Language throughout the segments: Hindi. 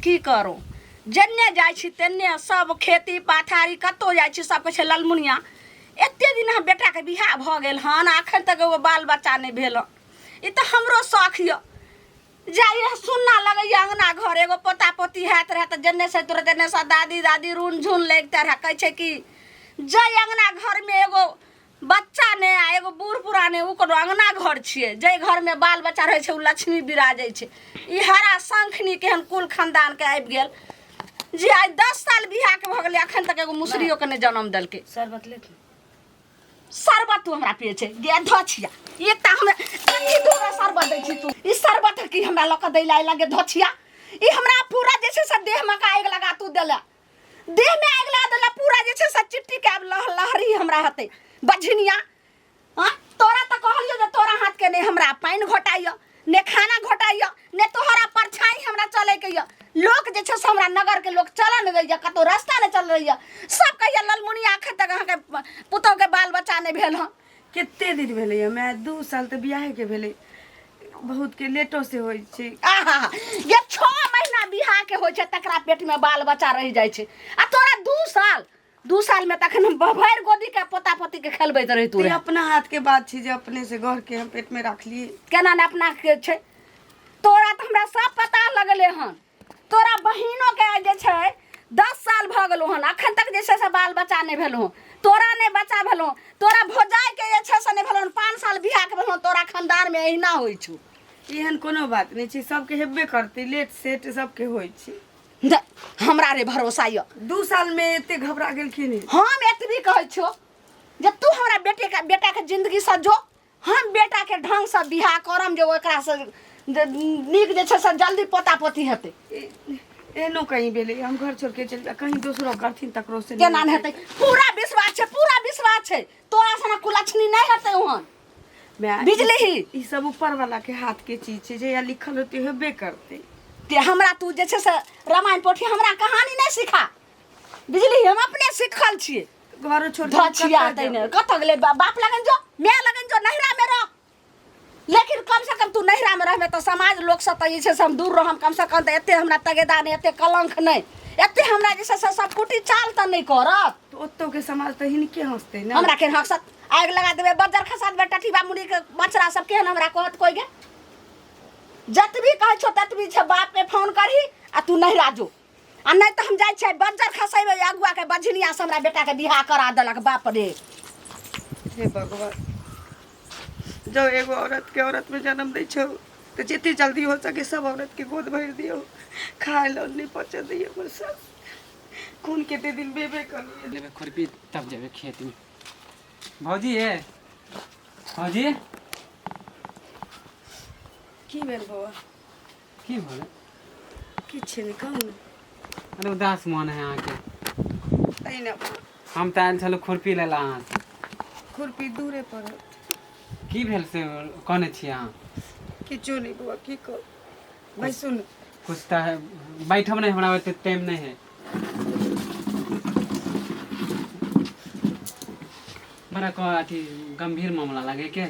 की करूँ जन्ने जाइ छी तेन्ने सब खेती पाथारी कतौ जाइ छी सब कहै छै ललमुनिया एते दिन हम बेटा के बियाह भ गेल हन अखन तक एगो बाल बच्चा नहीं भेल ई तो हमरो शौक य जाइए सुनना लगैया अंगना घर एगो पोता पोती हैत रहे तो जन्ने से तुरंत जन्ने से दादी दादी रून झून लगते रहे कहै छै कि जय अंगना घर में एगो बच्चा ने आ एगो बूढ़ पुराने ओकरो अंगना घर छिए जय घर में बाल बच्चा रहे छै उ लक्ष्मी विराजै छै ई हरा शंखनी केहन कुल खानदान के आबि गेल जी आई 10 साल बियाह के भ गेलै अखन तक एगो मुसरियो के ने जन्म देलकै शरबत ले शरबत तू हमरा पिए छै गे धछिया एकटा हम कथि दूर शरबत दै छी तू ई शरबत की हमरा लक दै लागे धछिया ई हमरा पूरा जे छै से देह में का आग लगा तू देला देह में आग लगा देला पूरा जे छै से चिट्टी के लहरी हमरा हते बझनिया हां तोरा त कहलियो जे तोरा हाथ के ने हमरा पानी घोटाइयो ने खाना घोटाइयो ने तोहरा परछाई हमरा चले के लोग जे छै से हमरा नगर के लोग चल न गइया कतो रास्ता ने चल रही सब कहिया ललमुनिया आखे तक अहाँ के पुतौ के बाल बच्चा ने भेल ह केते दिन भेलै मैं 2 साल त बियाह के भेलै बहुत के लेटो से होय छै आहा ये 6 महीना बियाह के होय छै तकरा पेट में बाल बच्चा रह जाय छै आ तोरा 2 साल में तखन भर गोदी के पोता पोती के खेलबैत रही तू अपना हाथ के बात छै जे अपने से घर के हम पेट में रख लिए केना ने अपना के छै तोरा त हमरा सब पता लगले हन तोरा बहिनो के जे छै 10 साल भ गेलो हन अखन तक जे छै से बाल बच्चा नहीं भेलो तोरा ने बच्चा भेलो तोरा भोजाई के जे छै से नहीं भेलो 5 साल बियाह के भेलो तोरा खानदान में एहिना होय छु एहन कोनो बात नहीं छै सबके हेबे करते लेट सेट सबके होय छै हमरा रे भरोसा य 2 साल में एते घबरा गेल कि नहीं हम एतबी कहै छो जे तू हमरा बेटा के जिंदगी सजो हम बेटा के ढंग से बियाह करम जे ओकरा से नीक जे छै से जल्दी पोता पोती हेते एनो कहीं बेले हम घर छोड़ के चल कहीं दूसरो करथिन तकरो से केना न हेते पूरा विश्वास छै तोरा सना कुलछनी नहीं हेते ओहन बिजली ही ई सब ऊपर वाला के हाथ के चीज छै जे या लिखल होते हेबे करते ते हमरा तू जे छै से रामायण पोथी हमरा कहानी नहीं सिखा बिजली हम अपने सिखल छिए घर छोड़ धछिया तै ने कत गेले बाप लगन जो मैं लगन जो नहिरा में रह लेकिन कम से कम तू नहिरा में रहबे तो समाज लोग से त जे छै से हम दूर रहम कम से कम त एते हमरा तगेदा नहीं एते कलंक नहीं एते हमरा जे छै से सब कुटी चाल त नहीं करत तो ओत्तो के समाज त हिनके हंसते ना हमरा के हंसत आग लगा देबे बजर खसा देबे टठीबा मुड़ी के बछड़ा सब केहन हमरा कहत कोई गे जतबी कहै छो ततबी छै बाप के फोन करही आ तू नहिरा जो आ नहीं तो हम जाय छै बजर खसेबे अगुआ के बझनिया से हमरा बेटा के बियाह करा देलक बाप रे हे भगवान जो एगो औरत में जन्म दै छो तो जितनी जल्दी हो सके सब औरत के गोद भर दियो खाए लो नहीं पहुंचा दियो हमर सब खून के दे दिन बेबे कर लेबे खुरपी तब जेबे खेत में भौजी है भौजी की भेल बाबा की भले किछ नहीं कहू ना अरे उदास मन है अहाँ के अई ना हम त आयल छलू खुरपी लेला अहाँ से खुरपी दूरे पर की भेल से कहने छी अहाँ किछो नहीं बाबा की कह भाई सुन कुछ त है बैठब नहीं हमरा ओते टाइम नहीं है बड़ा को अथी गंभीर मामला लगे के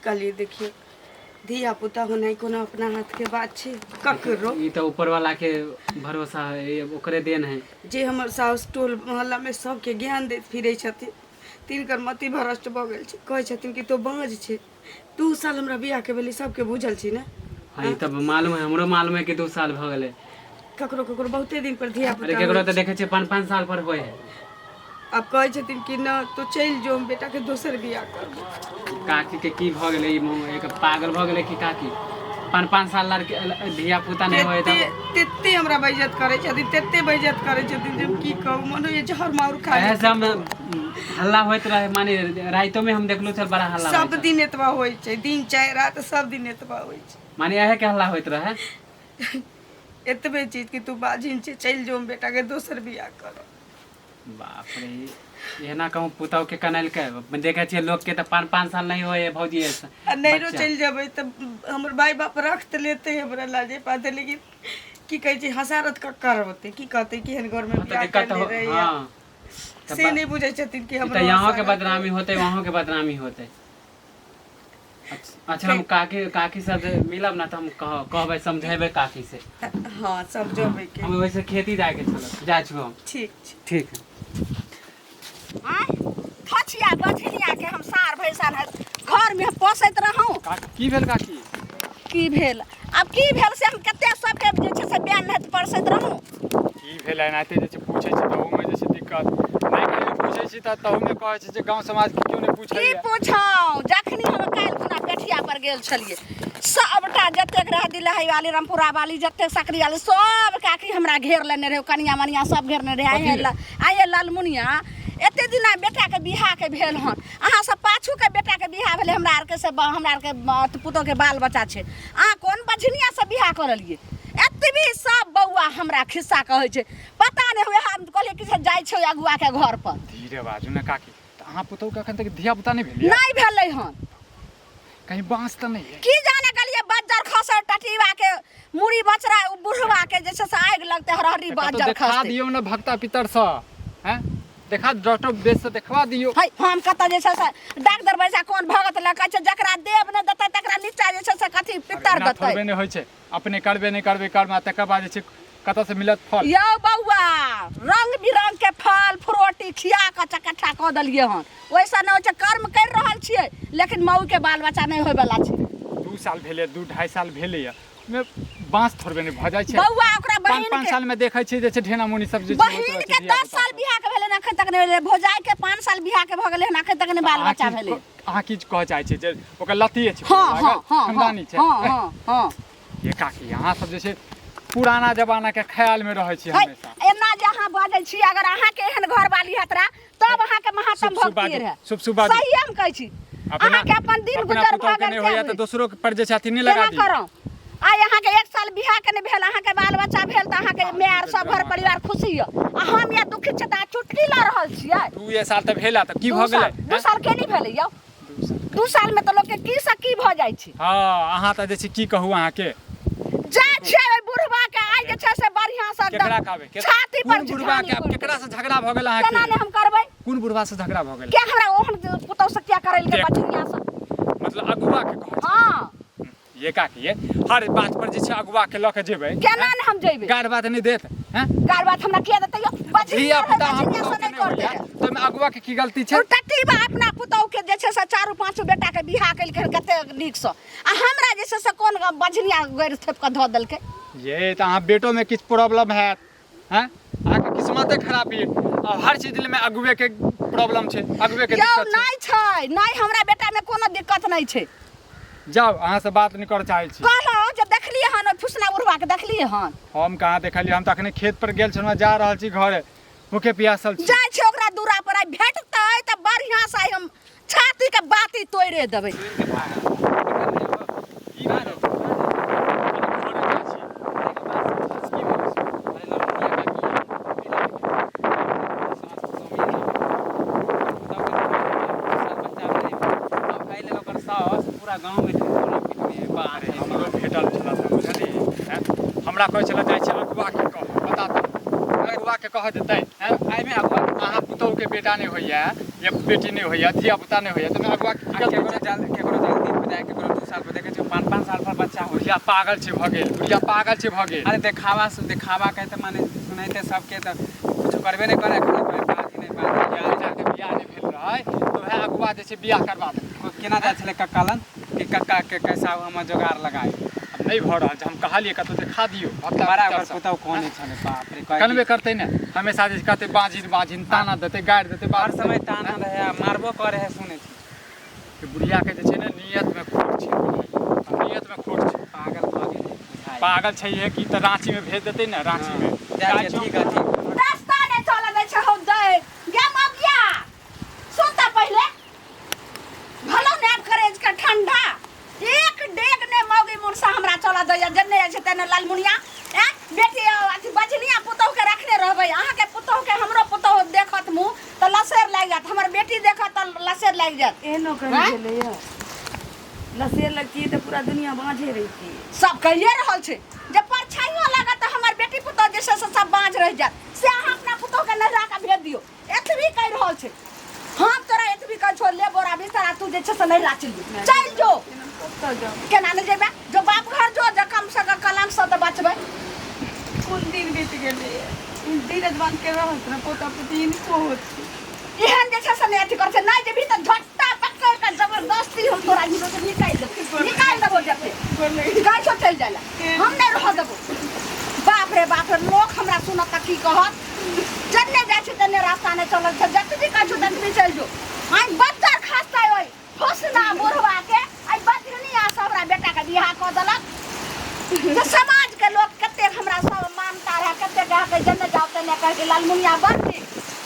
कल देखिए धिया पुता होना कोनो अपना हाथ के बात छे ककरो ई त ऊपर वाला के भरोसा है ओकरे देन है जे हमर साउस टोल मोहल्ला में सबके ज्ञान देत फिरे छथिन तिनकर मति भ्रष्ट भ गेल छै कहै छथिन कि तो बाँझ छै 2 साल हमरा बियाह के भेली सबके बुझल छी ना हां तब मालूम है हमरो मालूम है कि 2 साल भ गेले ककरो ककरो बहुते दिन पर धिया पुता अरे केकरो त देखे छै 5 साल पर होय है अब कहै छथिन कि न तो चल जो हम बेटा के दोसर बियाह करब काकी के की भ गेले एक पागल भ गेले कि काकी 5 साल लड़के धिया पुता नहीं होय त तेते हमरा बेइज्जत करे छथिन तेते बेइज्जत करे छथिन जब की कहू मनो ये जहर मार खा ऐसे हम हल्ला होइत रहे माने राइतो में हम देखलु छ बड़ा हल्ला सब दिन एतबा होय छै दिन चाहे रात सब दिन एतबा होय छै माने यहे के हल्ला होइत रहे एतबे चीज कि तू बाजिन छै चल जो हम बेटा के दोसर बियाह करब बाप रे ये ना कहूं पुताव के कनल के देखे छिए लोग के त 5 साल नहीं होए भौजी ऐसा नैरो चल जेबै त हमर भाई बाप रख त लेते हमरा लाजे पाते लेकिन की कहै छै हसारत का करबते की कहते कि हन घर में बियाह करले रही हां से नहीं बुझै छथिन कि हमरा त यहां के बदनामी होते वहां के बदनामी होते अच्छा हम काकी से मिलब ना तो हम कहबै समझेबै काकी से। हाँ समझेबै के हम वैसे खेती जाए के चलत जाइ छी हम। ठीक ठीक है। खचिया बछिया के हम सार भैसा घर में पोसैत रहूं। की भेल काकी? की भेल अब की भेल से हम कते सबके जे छै से बयान नहीं परसैत रहूं। की भेल एनाहिते जे छै पूछै छी तहू में जे छै दिक्कत नहीं कहियो पूछै छी त तहू में कहै छै जे गांव समाज के क्यों नहीं की पूछै पूछौं जखनी हम काल्हि खुना पेठिया पर गेल छलिए सबटा जतेक रह दिलहई वाली रामपुरा वाली जतेक सकरी वाली सब काकी हमरा घेर लेने रहे कनिया मनिया सब घेरने रहे। आइए लालमुनिया एते दिना बेटा के बियाह के भेल हन अहाँ सब पाछू के बेटा के बियाह भेले हमरा आर के से हमरा आर के पुतो के बाल बच्चा छै अहाँ कोन बझनिया से बियाह करलिए एतबी सब बौआ हमरा खिस्सा कहै छै पता नहीं हुए हम कहलिए कि से जाय छै अगुआ के घर पर। धीरे बाजू ना काकी त अहाँ पुतौ के अखन तक धिया पुता नहीं भेलिए? नहीं भेलै हन। कहीं बांस त नहीं है? की जाने गलिए बज्जर खसर टटीवा के मुड़ी बचरा बुढ़वा के जैसे से आग लगते हरहरी बज्जर देखा खसते। दियो ना भक्ता पितर स हैं देखा डॉक्टर बेस से देखवा दियो। है हम कत जे छै से डॉक्टर बैसा कोन भगत लगा छै जकरा देव ने देतै तकरा नीचा जे छै से कथी पितर देतै। थोड़बे नहीं होय छै अपने करबे नहीं करबे कर्म तकर बाद जे छै कत से मिलत फल। यौ बौआ रंग बिरंग के फल फ्रूटी खिया के चकट्ठा क देलिए हन ओइसा न छै कर्म कर रहल छियै लेकिन मऊ के बाल बच्चा नहीं होय वाला छै। 2 साल भेले 2-2.5 साल भेले या में बांस थोड़बे नहीं भ जाय छै। बौआ ओकरा बहिन 5 के साल में देखै छी जे छै ढेना मुनी सब जे छै बहिन के 10 साल बियाह के भेले अखन तक नहीं भेले भौजाई के 5 साल बियाह के भ गेले हन अखन तक नहीं बाल बच्चा भेले। अहाँ की कह चाहै छी जे ओकर लतिए छै हां हां हां खानदानी छै? हां हां ये काकी अहाँ सब जे छै पुराना जमाना के ख्याल में रहै छी हमेशा। एना जहां बाजै छी अगर अहाँ के एहन घर वाली हतरा तब अहाँ के महात्म भक्ति रहे शुभ बात सही हम कहै छी अहाँ के अपन दिन गुजर भ गेल नहीं होया त दोसरो के पर जे छथि नहीं लगा दी। करो आइ अहाँ के 1 साल बियाह के नहीं भेल अहाँ के बाल बच्चा भेल त अहाँ के माय आर सब घर परिवार खुशी है आ हम या दुखी छ त चुटकी ला रहल छियै। 2 साल त भेला त की भ गेलै? 2 साल के नहीं भेलै यौ 2 साल में त लोग के की से की भ जाय छै। हां अहाँ त जे छै की कहू अहाँ के जा छै बुढ़वा के आइ जे छै से बढ़िया से केकरा कहबै छाती पर बुढ़वा के केकरा से झगड़ा भ गेल अहाँ केना के? ने हम करबै कोन बुढ़वा से झगड़ा भ गेल? क्या हमरा ओहन पुतौ से क्या करैल के बचनिया से मतलब अगुआ के कहै छै? हां ये काकी ये हर बात पर जे छै अगुआ के ल के जेबै केना ने हम जेबै गार बात नहीं देत हैं? गार बात हमरा किया देतै यो धिया बचनिया पुता हम बचनिया से नहीं कर दे तो में अगुआ के की गलती छै? तू टट्टी बा अपना पुतौ के जे छै से 4-5 बेटा के बियाह कैल के कते नीक से आ हमरा जे छै से कोन बचनिया गैर थेप के ध देलकै। ये तो अहाँ बेटो में किछ प्रॉब्लम है हैं अहाँ के किस्मते खराब है और हर चीज में अगुए के प्रॉब्लम छै अगुए के यौ दिक्कत छै। नहीं छै नहीं हमरा बेटा में कोनो दिक्कत नहीं छै। जाओ अहाँ से बात नहीं कर चाहे छी। कहलो जब देखलिए हन फुसना उड़वा के देखलिए हन हम कहाँ देखलिए हम त अखने खेत पर गेल छलहुँ जा रहल छी घरे भूखे प्यासल छी। जाय छै ओकरा दूरा पर भेटतै त बढ़िया से हम छाती के बाती तोड़े देबै। पूरा गांव में हमरो भेटल छल बुझलिए हैं? हमरा कहै छल जाइ छै अगुआ के कह बता दो अगुआ के कह देतै हैं? आई में अगुआ अहाँ पुतौ के बेटा नहीं होइया या बेटी नहीं होइया धिया पुता नहीं होइया त मैं अगुआ के केकरो जल्दी हो जाए केकरो 2 साल पर देखे छै 5-5 साल पर बच्चा हो बुढ़िया पागल छै भ गेल बुढ़िया पागल छै भ गेल। अरे देखावा कहते माने सुनैते सबके त कुछ करबे नहीं करे कोई बात ही नहीं बात बियाह के बियाह नहीं भेल रहे तो वह अगुआ जे छै बियाह करवा दे केना जाय छले कक्कालन कि कक्का के कैसा हम जोगाड़ लगाए अब नहीं भ रहल छै हम कहलिए कतो देखा दियो बड़ा ओकर पुतौ कोन छले बाप रे कनबे करते ने हमेशा जे कहते बाजिन ताना देते गाड़ देते हर समय ताना रहे मारबो करे है सुने छी कि बुढ़िया के जे छै ने नियत में खोट छै नियत में खोट छै पागल भ गेल पागल छै ये कि त रांची में भेज देते ने रांची में जाय ठीक है ठीक रास्ता ने चले दै छै हम दे गे मगिया सुनता पहले भलो ने करे के ठंडा एक डेग ने मौगी मुरसा हमरा चला दैया जन्ने छै तने लालमुनिया बेटी अथी बचनिया पुतौ के रखने रहबै अहाँ के पुतौ के हमरो पुतौ देखत मुंह त लसेर लाग जात हमर बेटी देखत त लसेर लाग जात एहनो कहि गेलै या लसेर लगती त पूरा दुनिया बाँझे रहिती सब कहिए रहल छै जब परछाइयो लागत त हमर बेटी पुतौ जे से सब बाँझ रह जात से अहाँ अपना पुतौ के नहरा के भेज दियो एतबी कहि रहल छै हम तोरा एतबी कह छो ले बोरा बिस्तर तू जे छै से नहीं राचली चल जो तो जाओ केना नहीं जेबे जो बाप घर जो कम से कलंक से तो बचबे कुल दिन बीत गेले धीरज बांध के रहत ना पोता पुती इनको होत एहन जे छै से नहीं अथी कर छै नहीं जेबी तो झट्टा पकड़ के जबरदस्ती हम तोरा हिरो से निकाल देबो जते गाय छो चल जाला हम नहीं रह देबो बाप रे लोग हमरा सुनत त की कहत जन्ने जाय छै तन्ने रास्ता नहीं चलल छै जत जी कहै छो तत चल जो आई बच्चा खास्ता ओय फसना बुढ़वा के आई बचनी आ सबरा बेटा के बियाह क देलक तो समाज के लोग कते हमरा सब मानता रहे कते कह के जन्ने जाओ तन्ने कह के लालमुनिया बनती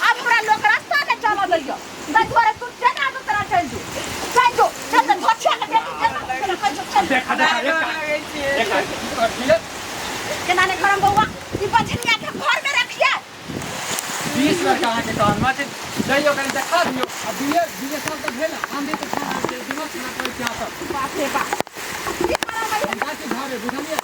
अब हमरा लोग रास्ता नहीं चल दैयो तै दुआरे तू जना तो तरह चल जो चल भछिया के देखी जना चल देखा केना ने करम बउवा ई बछनिया के घर में रखिए 20 लड़का अहाँ के काम में जइयो कनि देखा दियो अब 20 साल तक भेल हम भी तो खाना दिमाग खराब कर क्या सब बाप रे बाप ई करम हम जाके घरे बुझलिए